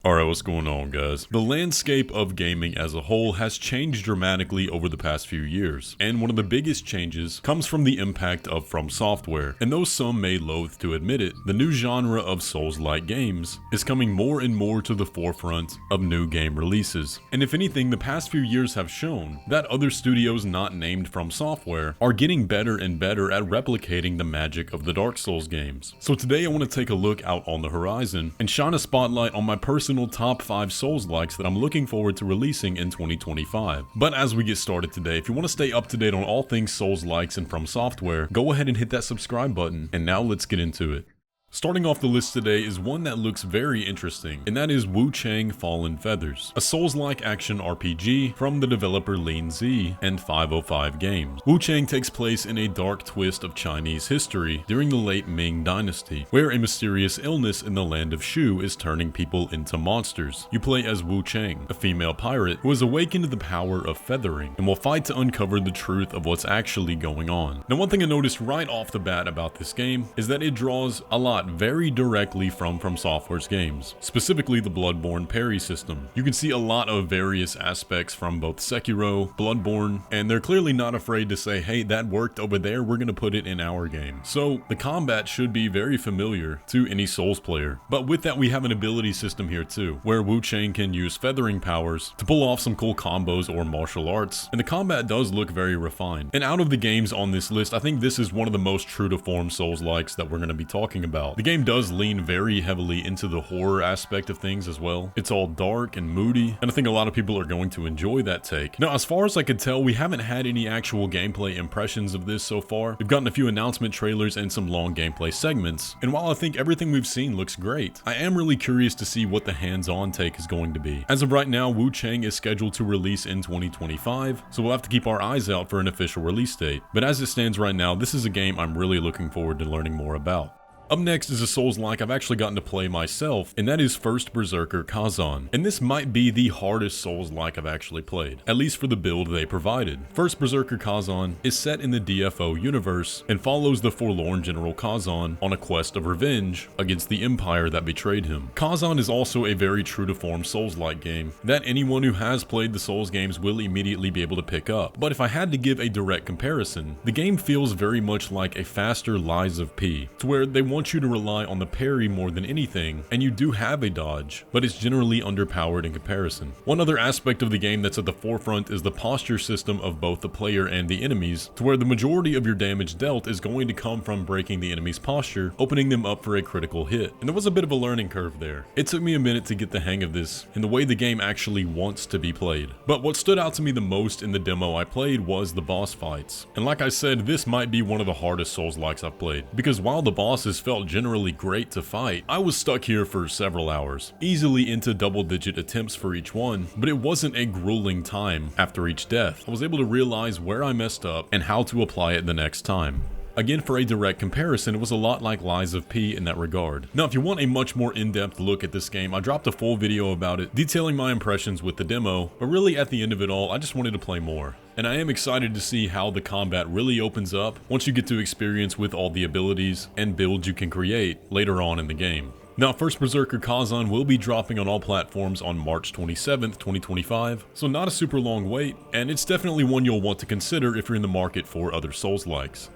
Alright, what's going on, guys? The landscape of gaming as a whole has changed dramatically over the past few years, and one of the biggest changes comes from the impact of Fromsoftware. And though some may loathe to admit it, the new genre of Souls-like games is coming more and more to the forefront of new game releases. And if anything, the past few years have shown that other studios not named Fromsoftware are getting better and better at replicating the magic of the Dark Souls games. So today I want to take a look out on the horizon and shine a spotlight on my personal top 5 Souls-likes that I'm looking forward to releasing in 2025. But as we get started today, if you want to stay up to date on all things Souls-likes and Fromsoftware, go ahead and hit that subscribe button, and now let's get into it. Starting off the list today is one that looks very interesting, and that is Wuchang Fallen Feathers, a Souls-like action RPG from the developer Lean Z and 505 Games. Wuchang takes place in a dark twist of Chinese history during the late Ming Dynasty, where a mysterious illness in the land of Shu is turning people into monsters. You play as Wuchang, a female pirate who has awakened to the power of feathering, and will fight to uncover the truth of what's actually going on. Now, one thing I noticed right off the bat about this game is that it draws a lot very directly from Fromsoftware's games, specifically the Bloodborne parry system. You can see a lot of various aspects from both Sekiro, Bloodborne, and they're clearly not afraid to say, hey, that worked over there, we're gonna put it in our game. So the combat should be very familiar to any Souls player. But with that, we have an ability system here too, where Wuchang can use feathering powers to pull off some cool combos or martial arts, and the combat does look very refined. And out of the games on this list, I think this is one of the most true to form Souls-likes that we're gonna be talking about. The game does lean very heavily into the horror aspect of things as well. It's all dark and moody, and I think a lot of people are going to enjoy that take. Now, as far as I could tell, we haven't had any actual gameplay impressions of this so far. We've gotten a few announcement trailers and some long gameplay segments, and while I think everything we've seen looks great, I am really curious to see what the hands-on take is going to be. As of right now, Wuchang is scheduled to release in 2025, so we'll have to keep our eyes out for an official release date. But as it stands right now, this is a game I'm really looking forward to learning more about. Up next is a Souls-like I've actually gotten to play myself, and that is First Berserker Khazan. And this might be the hardest Souls-like I've actually played, at least for the build they provided. First Berserker Khazan is set in the DFO universe and follows the forlorn General Khazan on a quest of revenge against the empire that betrayed him. Khazan is also a very true-to-form Souls-like game that anyone who has played the Souls games will immediately be able to pick up. But if I had to give a direct comparison, the game feels very much like a faster Lies of P, to where they want you to rely on the parry more than anything, and you do have a dodge, but it's generally underpowered in comparison. One other aspect of the game that's at the forefront is the posture system of both the player and the enemies, to where the majority of your damage dealt is going to come from breaking the enemy's posture, opening them up for a critical hit. And there was a bit of a learning curve there. It took me a minute to get the hang of this and the way the game actually wants to be played. But what stood out to me the most in the demo I played was the boss fights. And like I said, this might be one of the hardest Souls-likes I've played, because while the bosses felt generally great to fight, I was stuck here for several hours, easily into double-digit attempts for each one, but it wasn't a grueling time after each death. I was able to realize where I messed up and how to apply it the next time. Again, for a direct comparison, it was a lot like Lies of P in that regard. Now, if you want a much more in-depth look at this game, I dropped a full video about it, detailing my impressions with the demo, but really at the end of it all, I just wanted to play more. And I am excited to see how the combat really opens up once you get to experience with all the abilities and builds you can create later on in the game. Now, First Berserker Khazan will be dropping on all platforms on March 27th, 2025, so not a super long wait, and it's definitely one you'll want to consider if you're in the market for other Souls-likes.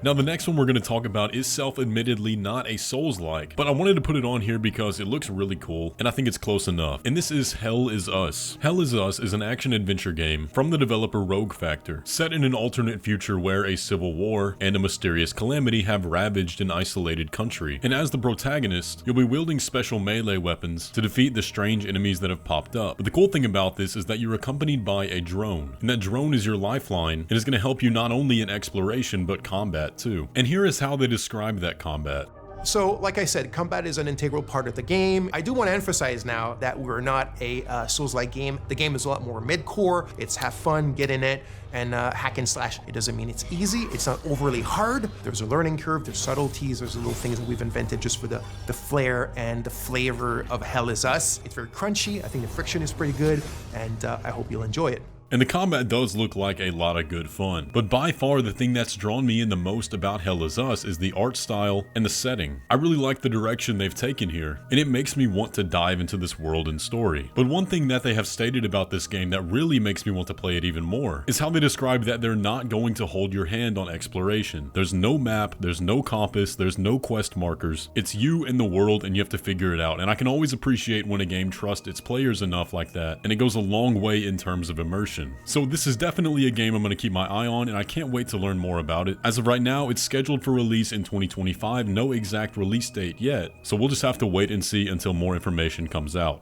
Now, the next one we're going to talk about is self-admittedly not a Souls-like, but I wanted to put it on here because it looks really cool, and I think it's close enough. And this is Hell Is Us. Hell Is Us is an action-adventure game from the developer Rogue Factor, set in an alternate future where a civil war and a mysterious calamity have ravaged an isolated country. And as the protagonist, you'll be wielding special melee weapons to defeat the strange enemies that have popped up. But the cool thing about this is that you're accompanied by a drone, and that drone is your lifeline and is going to help you not only in exploration but combat too. And here is how they describe that combat. So, like I said, combat is an integral part of the game. I do want to emphasize now that we're not a Souls-like game. The game is a lot more mid-core. It's have fun, get in it, and hack and slash. It doesn't mean it's easy. It's not overly hard. There's a learning curve. There's subtleties. There's little things that we've invented just for the flair and the flavor of Hell Is Us. It's very crunchy. I think the friction is pretty good, and I hope you'll enjoy it. And the combat does look like a lot of good fun. But by far the thing that's drawn me in the most about Hell Is Us is the art style and the setting. I really like the direction they've taken here, and it makes me want to dive into this world and story. But one thing that they have stated about this game that really makes me want to play it even more is how they describe that they're not going to hold your hand on exploration. There's no map, there's no compass, there's no quest markers. It's you and the world, and you have to figure it out. And I can always appreciate when a game trusts its players enough like that, and it goes a long way in terms of immersion. So this is definitely a game I'm going to keep my eye on, and I can't wait to learn more about it. As of right now, it's scheduled for release in 2025, no exact release date yet, so we'll just have to wait and see until more information comes out.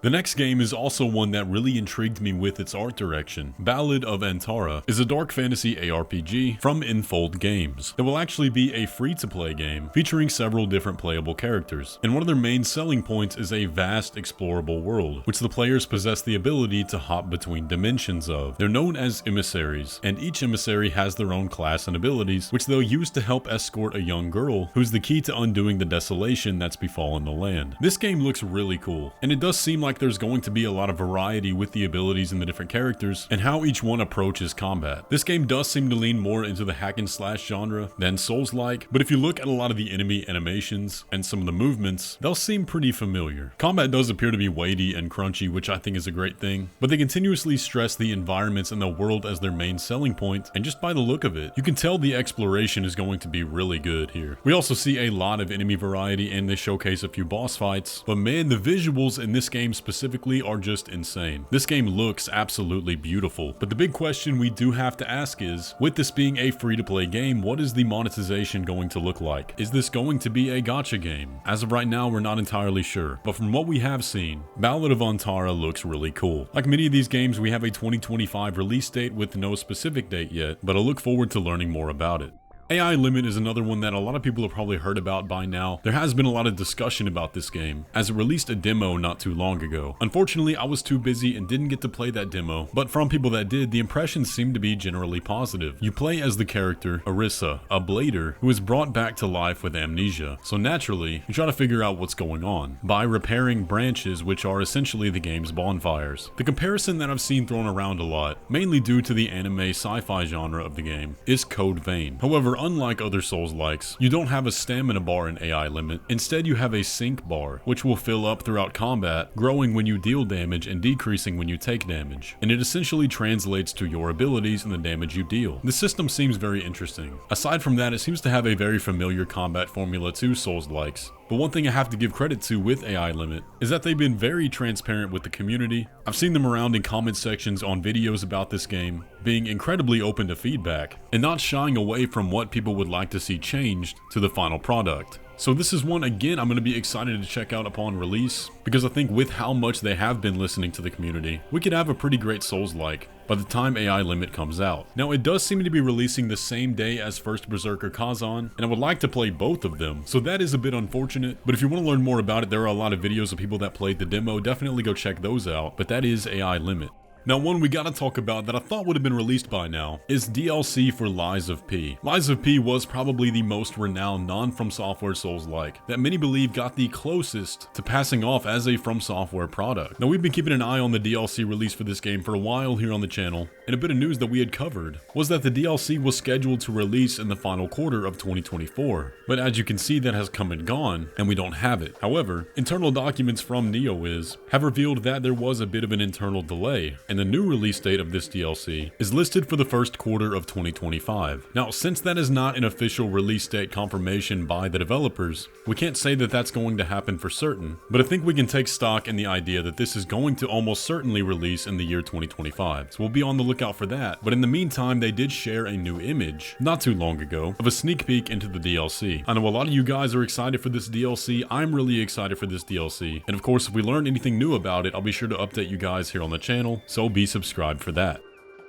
The next game is also one that really intrigued me with its art direction. Ballad of Antara is a dark fantasy ARPG from Infold Games that will actually be a free-to-play game featuring several different playable characters. And one of their main selling points is a vast explorable world, which the players possess the ability to hop between dimensions of. They're known as emissaries, and each emissary has their own class and abilities, which they'll use to help escort a young girl who's the key to undoing the desolation that's befallen the land. This game looks really cool, and it does seem like there's going to be a lot of variety with the abilities in the different characters and how each one approaches combat. This game does seem to lean more into the hack and slash genre than Souls-like, but if you look at a lot of the enemy animations and some of the movements, they'll seem pretty familiar. Combat does appear to be weighty and crunchy, which I think is a great thing, but they continuously stress the environments and the world as their main selling point, and just by the look of it, you can tell the exploration is going to be really good here. We also see a lot of enemy variety, and they showcase a few boss fights, but man, the visuals in this game specifically are just insane. This game looks absolutely beautiful, but the big question we do have to ask is, with this being a free-to-play game, what is the monetization going to look like? Is this going to be a gacha game? As of right now, we're not entirely sure, but from what we have seen, Ballad of Antara looks really cool. Like many of these games, we have a 2025 release date with no specific date yet, but I look forward to learning more about it. AI Limit is another one that a lot of people have probably heard about by now. There has been a lot of discussion about this game, as it released a demo not too long ago. Unfortunately, I was too busy and didn't get to play that demo, but from people that did, the impressions seem to be generally positive. You play as the character, Arissa, a blader, who is brought back to life with amnesia. So naturally, you try to figure out what's going on by repairing branches, which are essentially the game's bonfires. The comparison that I've seen thrown around a lot, mainly due to the anime sci-fi genre of the game, is Code Vein. However, unlike other Souls-likes, you don't have a stamina bar in AI Limit. Instead, you have a sync bar, which will fill up throughout combat, growing when you deal damage and decreasing when you take damage. And it essentially translates to your abilities and the damage you deal. The system seems very interesting. Aside from that, it seems to have a very familiar combat formula to Souls-likes. But one thing I have to give credit to with AI Limit is that they've been very transparent with the community. I've seen them around in comment sections on videos about this game, being incredibly open to feedback, and not shying away from what people would like to see changed to the final product. So this is one, again, I'm going to be excited to check out upon release, because I think with how much they have been listening to the community, we could have a pretty great Souls-like by the time AI Limit comes out. Now, it does seem to be releasing the same day as first Berserker Khazan, and I would like to play both of them, so that is a bit unfortunate, but if you want to learn more about it, there are a lot of videos of people that played the demo, definitely go check those out, but that is AI Limit. Now, one we gotta talk about that I thought would have been released by now is DLC for Lies of P. Lies of P was probably the most renowned non-Fromsoftware Souls-like that many believe got the closest to passing off as a Fromsoftware product. Now, we've been keeping an eye on the DLC release for this game for a while here on the channel, and a bit of news that we had covered was that the DLC was scheduled to release in the final quarter of 2024. But as you can see, that has come and gone, and we don't have it. However, internal documents from NeoWiz have revealed that there was a bit of an internal delay, and the new release date of this DLC is listed for the first quarter of 2025. Now, since that is not an official release date confirmation by the developers, we can't say that that's going to happen for certain, but I think we can take stock in the idea that this is going to almost certainly release in the year 2025. So we'll be on the lookout for that. But in the meantime, they did share a new image not too long ago of a sneak peek into the DLC. I know a lot of you guys are excited for this DLC. I'm really excited for this DLC. And of course, if we learn anything new about it, I'll be sure to update you guys here on the channel. So be subscribed for that.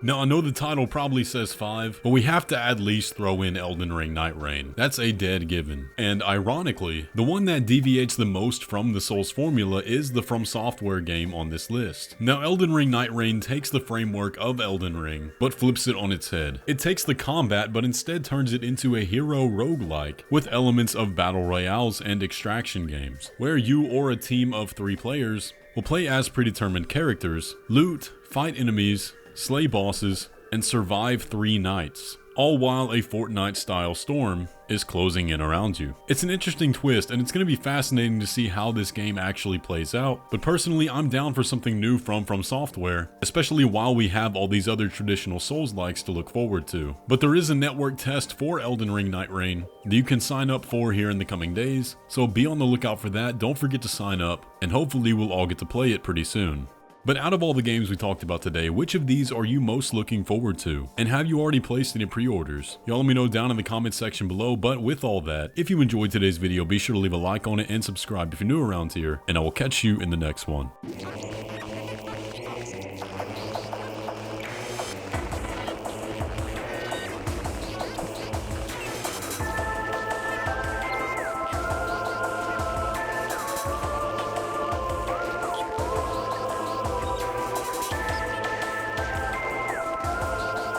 Now, I know the title probably says 5, but we have to at least throw in Elden Ring Nightreign. That's a dead given. And ironically, the one that deviates the most from the Souls formula is the Fromsoftware game on this list. Now, Elden Ring Nightreign takes the framework of Elden Ring, but flips it on its head. It takes the combat, but instead turns it into a hero roguelike, with elements of battle royales and extraction games, where you or a team of 3 players will play as predetermined characters, loot, fight enemies, slay bosses, and survive 3 nights, all while a Fortnite-style storm is closing in around you. It's an interesting twist, and it's going to be fascinating to see how this game actually plays out, but personally, I'm down for something new from Fromsoftware, especially while we have all these other traditional Souls-likes to look forward to. But there is a network test for Elden Ring Nightreign that you can sign up for here in the coming days, so be on the lookout for that. Don't forget to sign up, and hopefully we'll all get to play it pretty soon. But out of all the games we talked about today, which of these are you most looking forward to? And have you already placed any pre-orders? Y'all let me know down in the comments section below. But with all that, if you enjoyed today's video, be sure to leave a like on it and subscribe if you're new around here, and I will catch you in the next one.